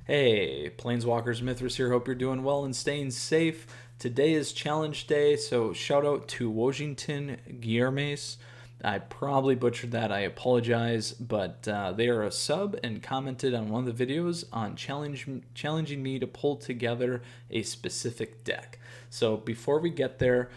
Hey, Planeswalkers Mythras here. Hope you're doing well and staying safe. Today is challenge day, so shout out to Washington Guillermes. I probably butchered that. I apologize, but they are a sub and commented on one of the videos on challenging me to pull together a specific deck. So before we get there,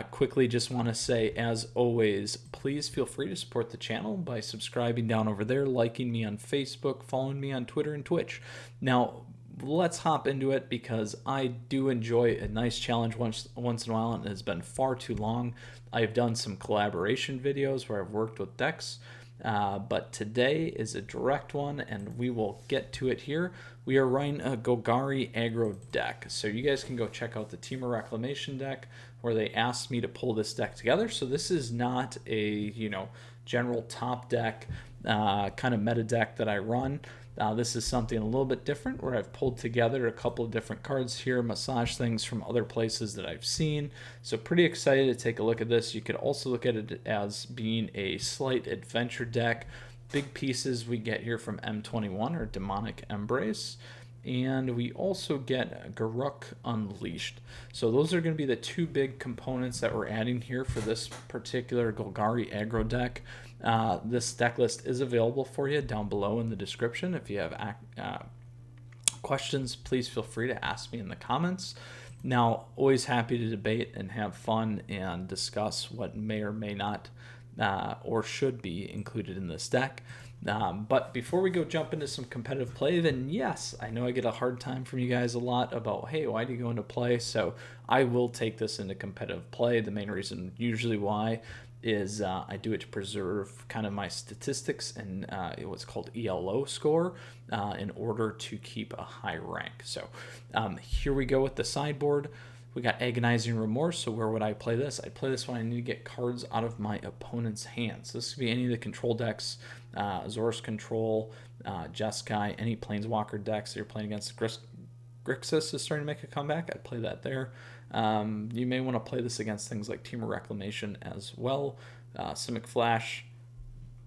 quickly just want to say, as always, please feel free to support the channel by subscribing down over there, liking me on Facebook, following me on Twitter and Twitch. Now, let's hop into it because I do enjoy a nice challenge once in a while, and it has been far too long. I've done some collaboration videos where I've worked with decks, but today is a direct one, and we will get to it here. We are running a Golgari Aggro deck, so you guys can go check out the Temur Reclamation deck where they asked me to pull this deck together. So this is not a general top deck kind of meta deck that I run. This is something a little bit different where I've pulled together a couple of different cards here, massage things from other places that I've seen. So pretty excited to take a look at this. You could also look at it as being a slight adventure deck. Big pieces we get here from M21 or Demonic Embrace. And we also get Garruk Unleashed. So those are going to be the two big components that we're adding here for this particular Golgari Aggro deck. This deck list is available for you down below in the description. If you have questions, please feel free to ask me in the comments. Now, always happy to debate and have fun and discuss what may or may not or should be included in this deck. But before we go jump into some competitive play, then yes, I know I get a hard time from you guys a lot about, hey, why do you go into play? So I will take this into competitive play. The main reason usually why is I do it to preserve kind of my statistics and what's called ELO score in order to keep a high rank. So here we go with the sideboard. We got Agonizing Remorse, so where would I play this? I play this when I need to get cards out of my opponent's hands. This could be any of the control decks, Azorius Control, Jeskai, any Planeswalker decks that you're playing against. Grixis is starting to make a comeback. I'd play that there. You may want to play this against things like Temur Reclamation as well, Simic Flash,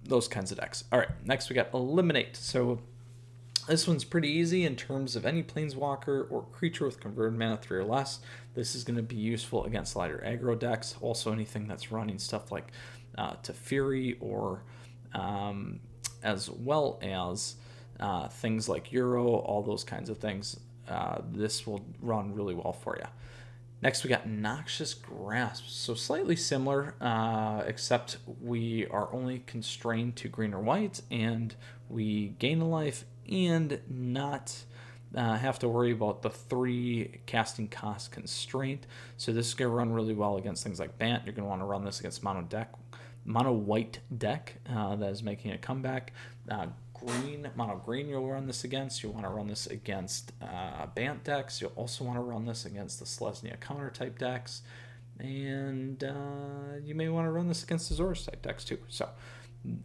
those kinds of decks. All right, next we got Eliminate. So this one's pretty easy in terms of any Planeswalker or creature with converted mana 3 or less. This is going to be useful against lighter aggro decks. Also anything that's running stuff like Teferi or as well as things like Euro, all those kinds of things. This will run really well for you. Next, we got Noxious Grasp. So slightly similar, except we are only constrained to green or white, and we gain a life and not have to worry about the 3 casting cost constraint. So this is going to run really well against things like Bant. You're going to want to run this against mono white deck that is making a comeback. Mono green you'll run this against. You'll want to run this against Bant decks. You'll also want to run this against the Selesnya counter type decks, and you may want to run this against the Azorius type decks too. So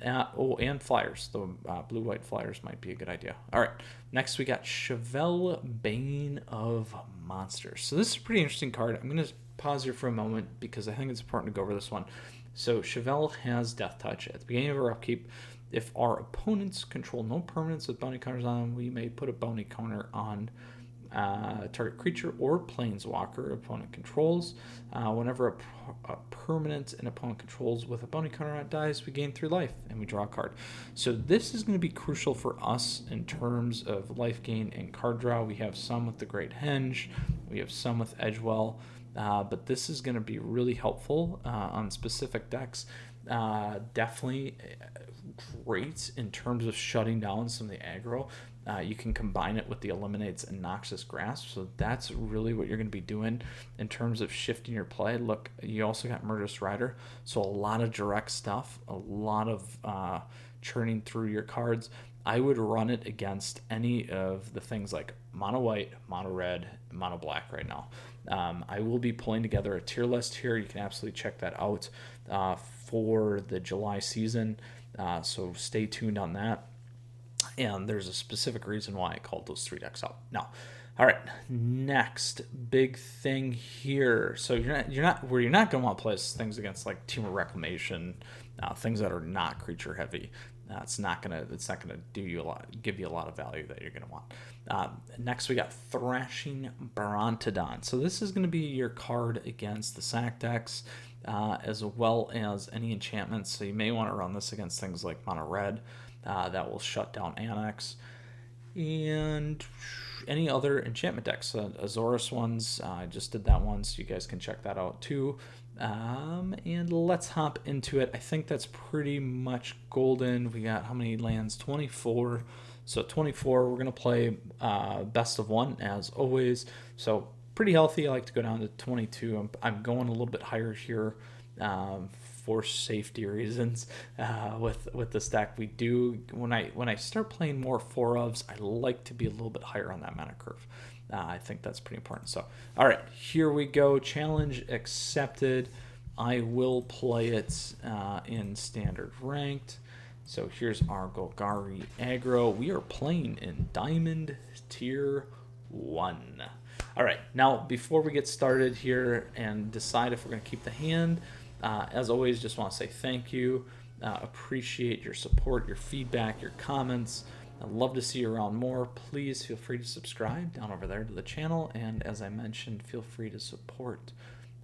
and flyers. The blue-white flyers might be a good idea. All right, next we got Chevelle, Bane of Monsters. So this is a pretty interesting card. I'm going to pause here for a moment because I think it's important to go over this one. So Chevelle has Death Touch. At the beginning of our upkeep, if our opponents control no permanents with bounty counters on them, we may put a bounty counter on target creature or planeswalker opponent controls. Whenever a permanent an opponent controls with a bounty counter on it dies, we gain 3 life and we draw a card. So this is going to be crucial for us in terms of life gain and card draw. We have some with the Great Henge, we have some with Edgewall, but this is going to be really helpful on specific decks. Definitely great in terms of shutting down some of the aggro. You can combine it with the Eliminates and Noxious Grasp, so that's really what you're going to be doing in terms of shifting your play. Look, you also got Murderous Rider, so a lot of direct stuff, a lot of churning through your cards. I would run it against any of the things like mono white, mono red, mono black right now. I will be pulling together a tier list here. You can absolutely check that out for the July season, so stay tuned on that. And there's a specific reason why I called those 3 decks out. Now, all right, next big thing here. So you're not going to want to play things against like Temur Reclamation, things that are not creature heavy. It's not gonna do you a lot, give you a lot of value that you're gonna want. Next we got Thrashing Brontodon. So this is gonna be your card against the sack decks, as well as any enchantments. So you may want to run this against things like mono red that will shut down Annex, and any other enchantment decks. Azorius ones, I just did that one, so you guys can check that out too. And let's hop into it. I think that's pretty much golden. We got how many lands? 24. So 24, we're going to play best of one as always. So pretty healthy. I like to go down to 22. I'm going a little bit higher here for safety reasons with this deck. We do, when I start playing more 4-ofs, I like to be a little bit higher on that mana curve. I think that's pretty important. So, all right, here we go. Challenge accepted. I will play it in standard ranked. So here's our Golgari Aggro. We are playing in Diamond Tier 1. All right, now before we get started here and decide if we're going to keep the hand, as always, just want to say thank you. Appreciate your support, your feedback, your comments. I'd love to see you around more. Please feel free to subscribe down over there to the channel. And as I mentioned, feel free to support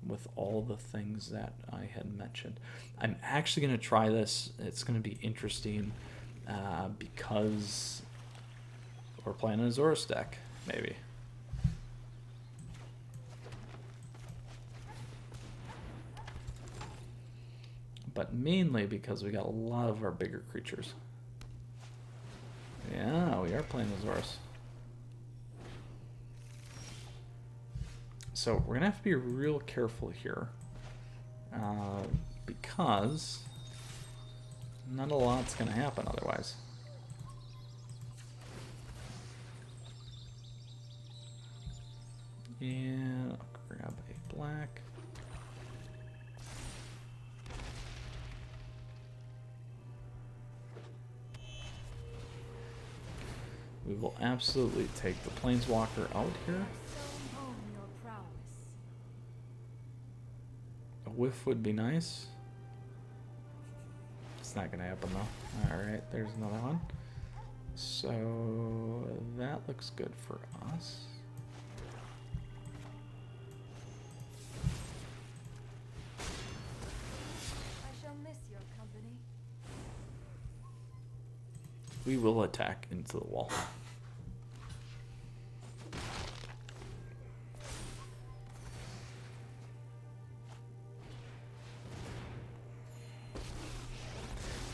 with all the things that I had mentioned. I'm actually going to try this. It's going to be interesting because we're playing an Azorius deck, maybe. But mainly because we got a lot of our bigger creatures. Yeah, we are playing Azorius. So we're going to have to be real careful here because not a lot's going to happen otherwise. And I'll grab a black. We will absolutely take the Planeswalker out here. A whiff would be nice. It's not going to happen though. Alright, there's another one. So that looks good for us. I shall miss your company. We will attack into the wall.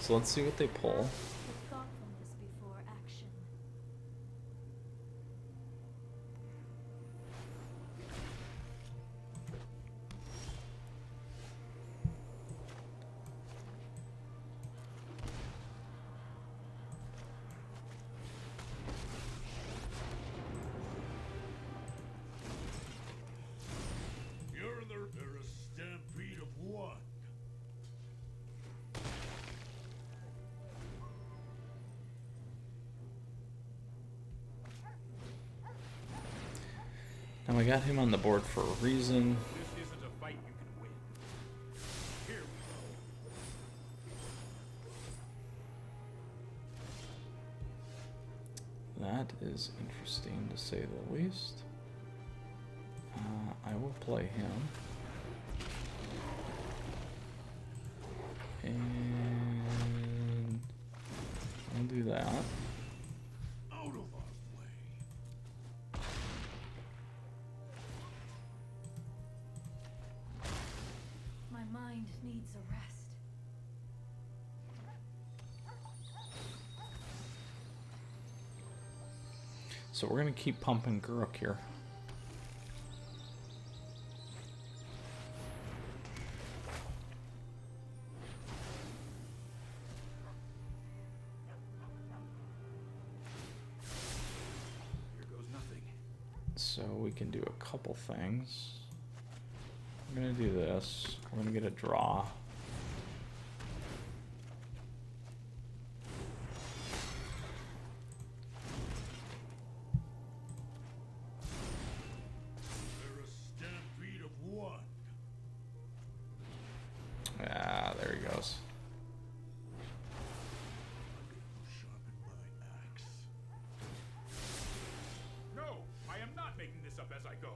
So let's see what they pull. Thoughtfulness before action. You're in a stampede of one. Now we got him on the board for a reason. This isn't a fight you can win. Here we go. That is interesting to say the least. I will play him. And I'll do that. Out of our way. My mind needs a rest. So we're going to keep pumping Garruk here. Here goes nothing. So we can do a couple things. We're going to do this. We're going to get a draw. They're a stampede of one. Ah, there he goes. this up as I go.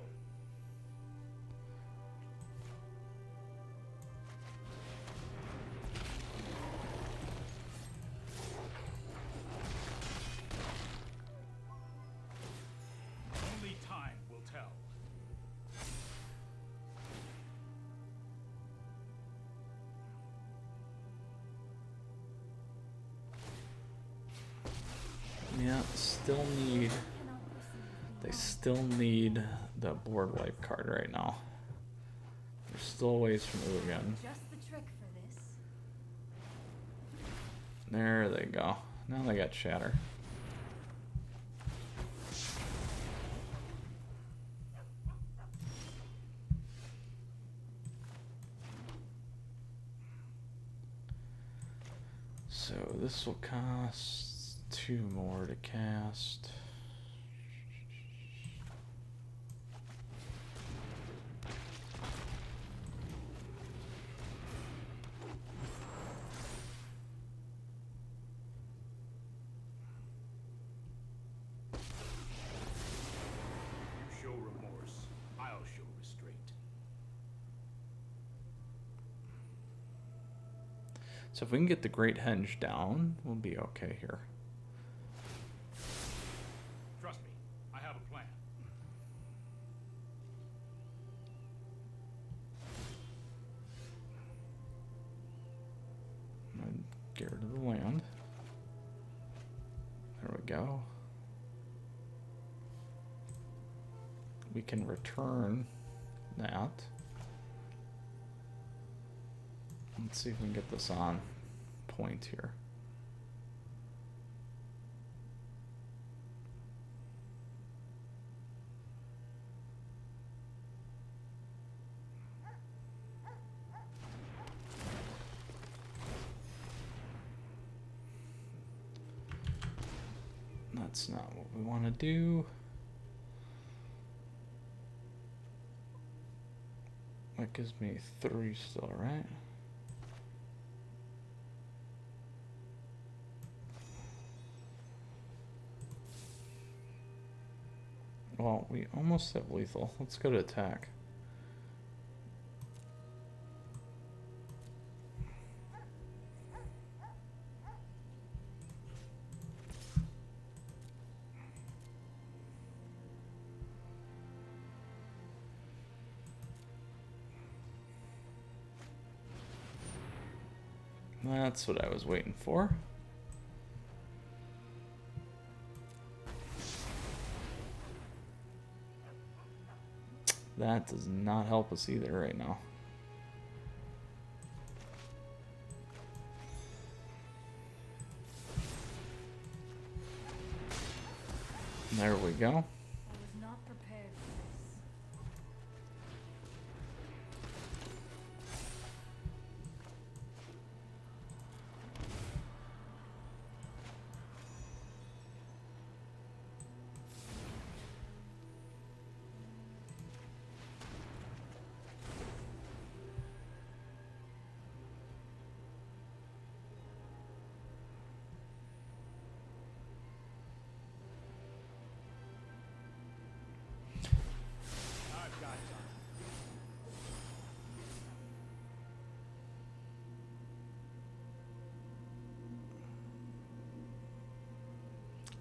Only time will tell. Yeah, still need. They still need the board wipe card right now. There's still ways from move again. Just the trick for this. There they go. Now they got shatter. So this will cost 2 more to cast. You show remorse, I'll show restraint. So if we can get the Great Henge down, we'll be okay here. Trust me, I have a plan. And get rid of the land. There we go. We can return that. Let's see if we can get this on point here. That's not what we want to do. That gives me 3 still, right? Well, we almost have lethal. Let's go to attack. That's what I was waiting for. That does not help us either right now. There we go. I was not prepared for this. I've got time.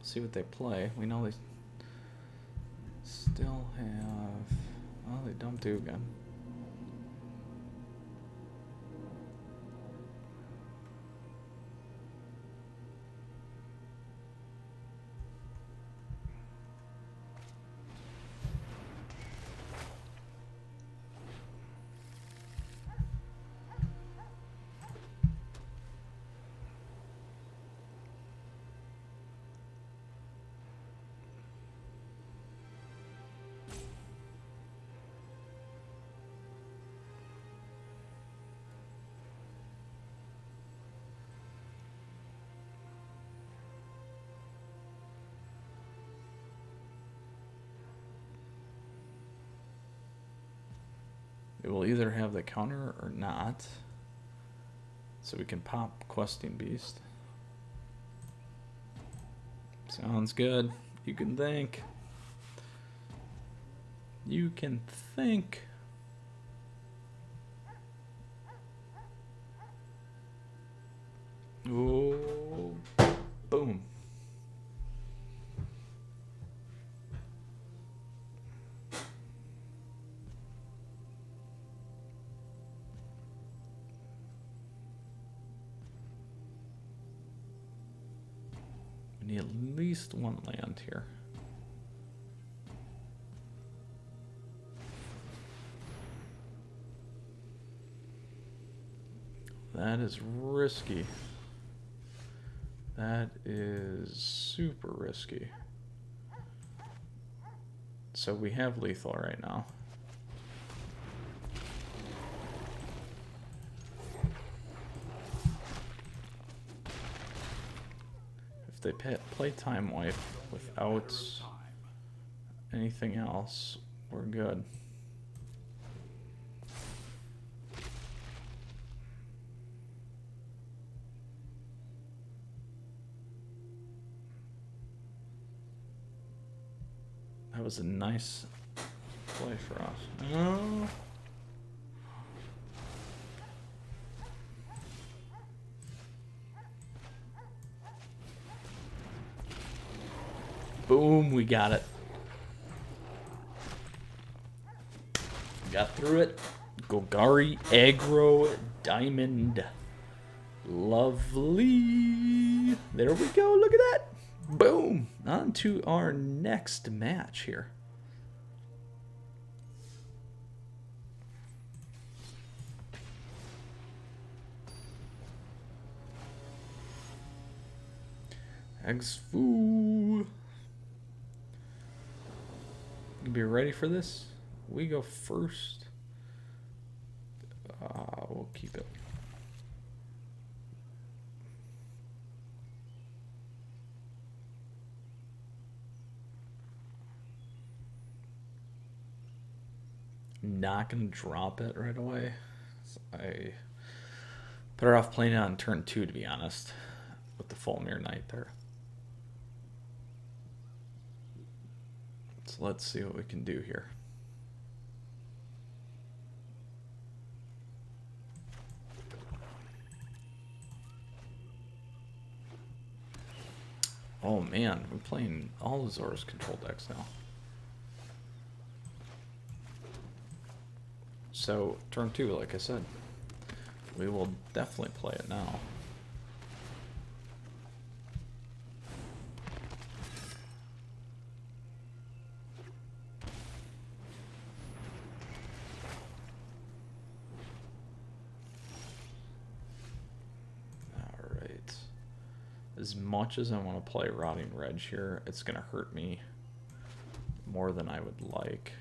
See what they play. We know they still have. Well, they don't do again. It will either have the counter or not. So we can pop Questing Beast. Sounds good. You can think. you can think. Oh, boom. We need at least one land here. That is risky. That is super risky. So we have lethal right now. If they play Time Wipe without anything else, we're good. That was a nice play for us. Oh. Boom, we got it. Got through it. Golgari Aggro Diamond. Lovely. There we go. Look at that. Boom. On to our next match here. Eggsfoo. You be ready for this? We go first. We'll keep it. Not gonna drop it right away. So I better off playing it on turn 2, to be honest, with the Foulmire Knight there. So let's see what we can do here. Oh man, we're playing all azorius control decks now. So, turn 2, like I said, we will definitely play it now. Alright. As much as I want to play Rotting Reg here, it's going to hurt me more than I would like.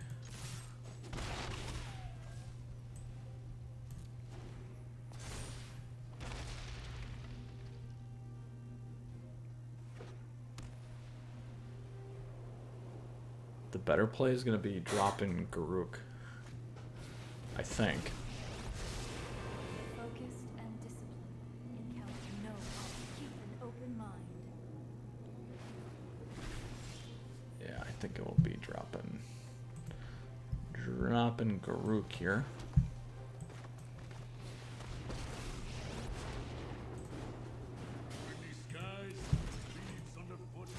The better play is going to be dropping Garruk, I think. Focused and disciplined. Encounter no harm. Keep an open mind. Yeah, I think it will be dropping Garruk here. Windy skies, leaves underfoot.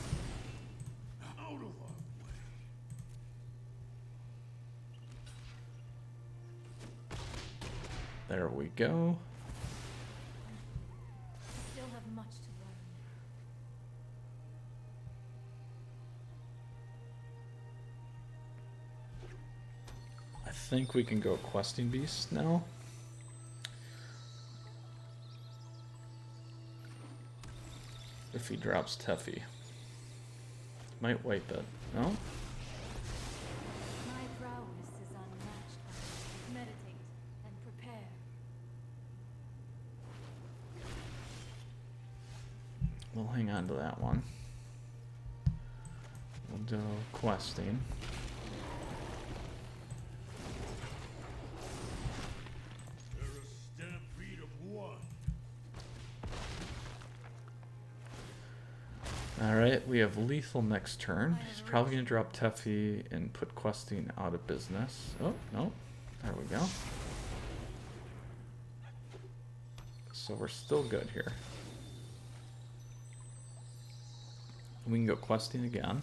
Out of our way. There we go. Still have much to learn. I think we can go Questing Beast now. If he drops Teffy. Might wipe it. No? My prowess is unmatched. Meditate and prepare. We'll hang on to that one. We'll do Questing. They're a stampede of one. All Alright, we have lethal next turn. He's probably going to drop Teffy and put questing out of business. Oh, no. There we go. So we're still good here. We can go questing again.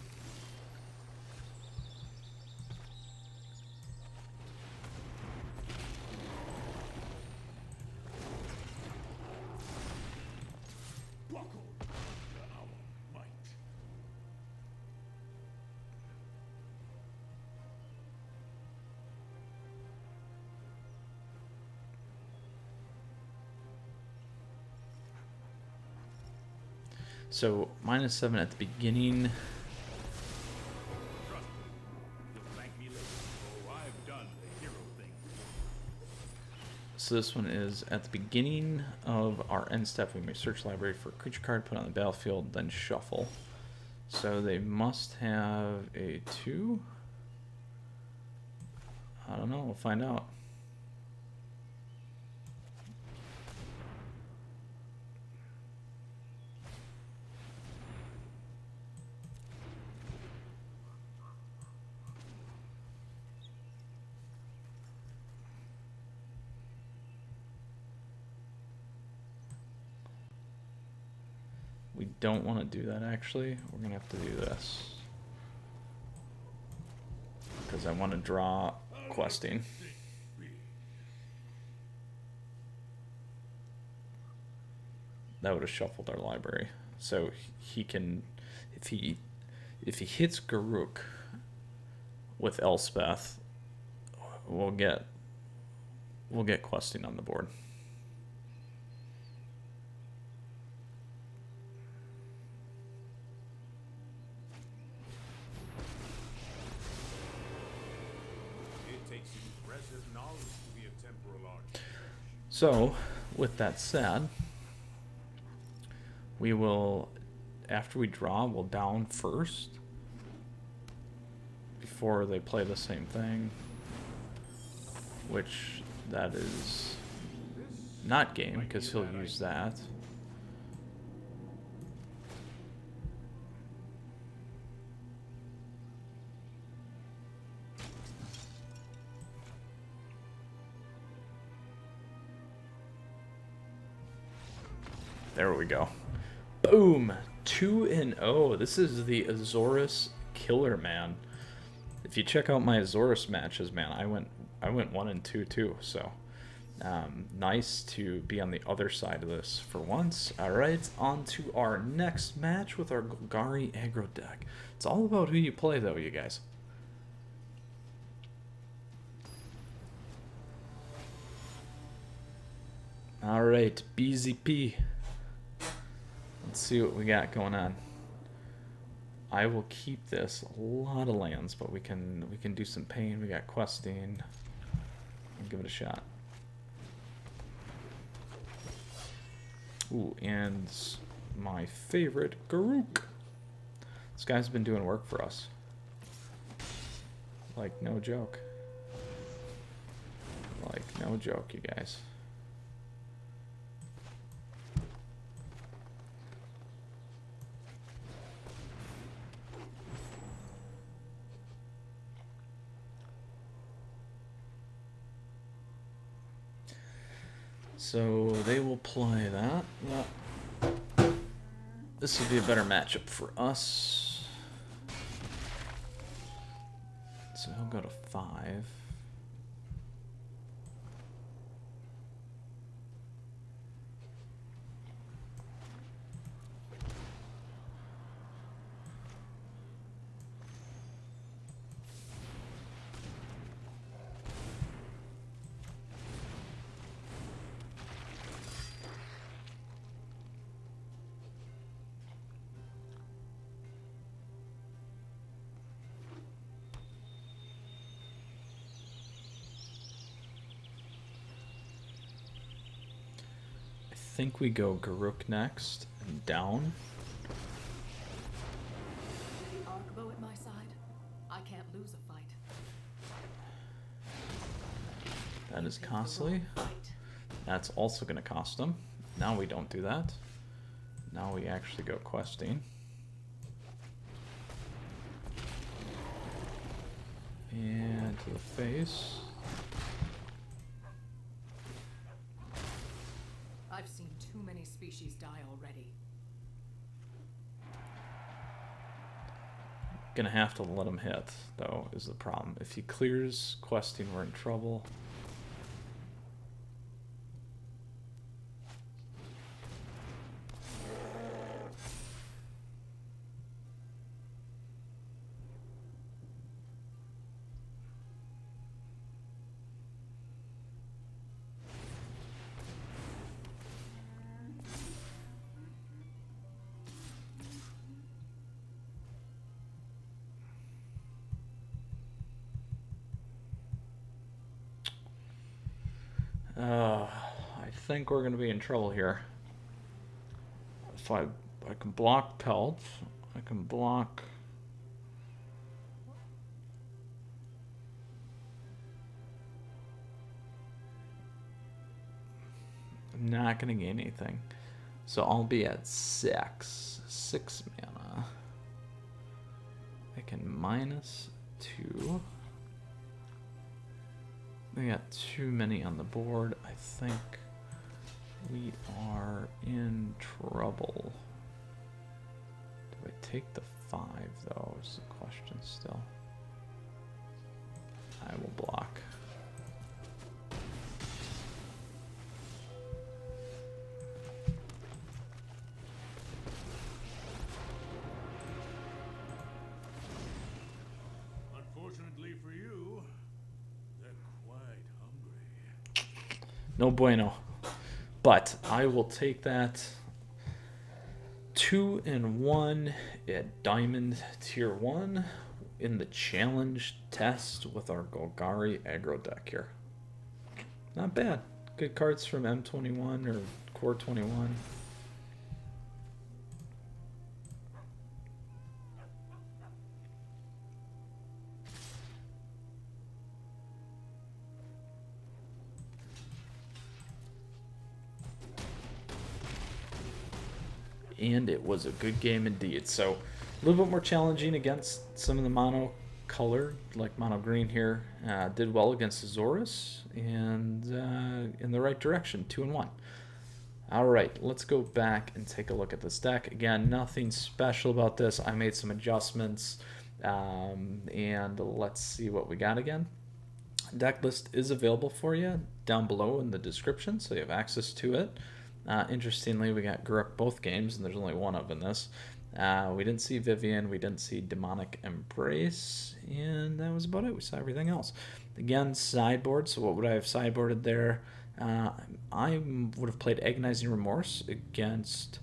So -7 at the beginning. You'll thank me later. Oh, I've done the hero thing. So this one is at the beginning of our end step. We may search library for a creature card, put it on the battlefield, then shuffle. So they must have a 2. I don't know. We'll find out. We don't want to do that, actually. We're going to have to do this. Because I want to draw questing. That would have shuffled our library. So he can, if he hits Garruk with Elspeth, we'll get questing on the board. So, with that said, we will, after we draw, we'll down first before they play the same thing, which that is not game because he'll use that. There we go. Boom! 2-0. This is the Azorius killer, man. If you check out my Azorius matches, man, I went 1-2 too. So nice to be on the other side of this for once. All right, on to our next match with our Golgari Aggro deck. It's all about who you play, though, you guys. All right, BZP. Let's see what we got going on. I will keep this. A lot of lands, but we can do some pain. We got questing. I'll give it a shot. Ooh, and my favorite, Garruk. This guy's been doing work for us. Like, no joke. Like, no joke, you guys. So they will play that. Yeah. This would be a better matchup for us. So he'll go to 5. I think we go Garruk next and down. Arcbow at my side. I can't lose a fight. That is costly. That's also going to cost them. Now we don't do that. Now we actually go questing. to the face. I've seen too many species die already. Gonna have to let him hit, though, is the problem. If he clears questing, we're in trouble. I think we're going to be in trouble here. If I can block Pelt, I can block... I'm not going to gain anything. So I'll be at 6 mana. I can -2. We got too many on the board. I think we are in trouble. Do I take the 5 though? Is the question still. I will block. Unfortunately for you, they're quite hungry. No bueno. But I will take that 2-1 at Diamond Tier 1 in the challenge test with our Golgari Aggro deck here. Not bad. Good cards from M21 or Core 21. And it was a good game indeed. So a little bit more challenging against some of the mono color, like mono green here. Did well against Azorius and in the right direction, 2-1. All right, let's go back and take a look at this deck. Again, nothing special about this. I made some adjustments, and let's see what we got again. Deck list is available for you down below in the description, so you have access to it. Interestingly, we got Garruk both games, and there's only one of in this. We didn't see Vivian, we didn't see Demonic Embrace, and that was about it. We saw everything else. Again, sideboard, so what would I have sideboarded there? I would have played Agonizing Remorse against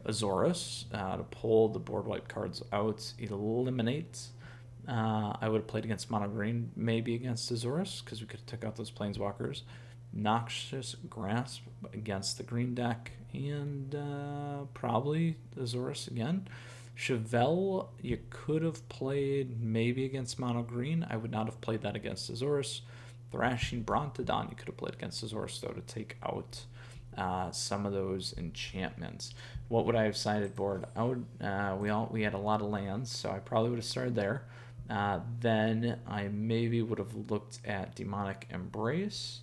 Azorius to pull the board wipe cards out, eliminate. I would have played against Mono Green, maybe against Azorius, because we could have took out those Planeswalkers. Noxious Grasp against the green deck, and probably Azorius again. Chevelle, you could have played maybe against Mono Green. I would not have played that against Azorius. Thrashing Brontodon, you could have played against Azorius, though, to take out some of those enchantments. What would I have sideboard? I would, we had a lot of lands, so I probably would have started there. Then I maybe would have looked at Demonic Embrace,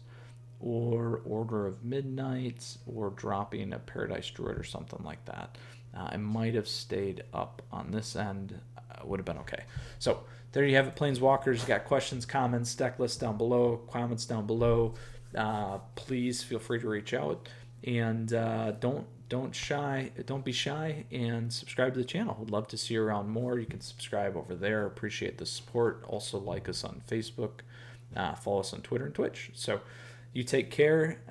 or Order of Midnight, or dropping a Paradise Druid or something like that. I might have stayed up on this end. Would have been okay. So there you have it, Planeswalkers. You got questions, comments, deck list down below, comments down below. Please feel free to reach out, and don't be shy, and subscribe to the channel. Would love to see you around more. You can subscribe over there. Appreciate the support. Also like us on Facebook, follow us on Twitter and Twitch. So you take care.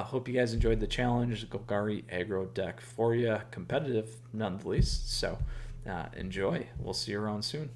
Hope you guys enjoyed the challenge. Golgari Aggro deck for you, competitive none the least. So enjoy. We'll see you around soon.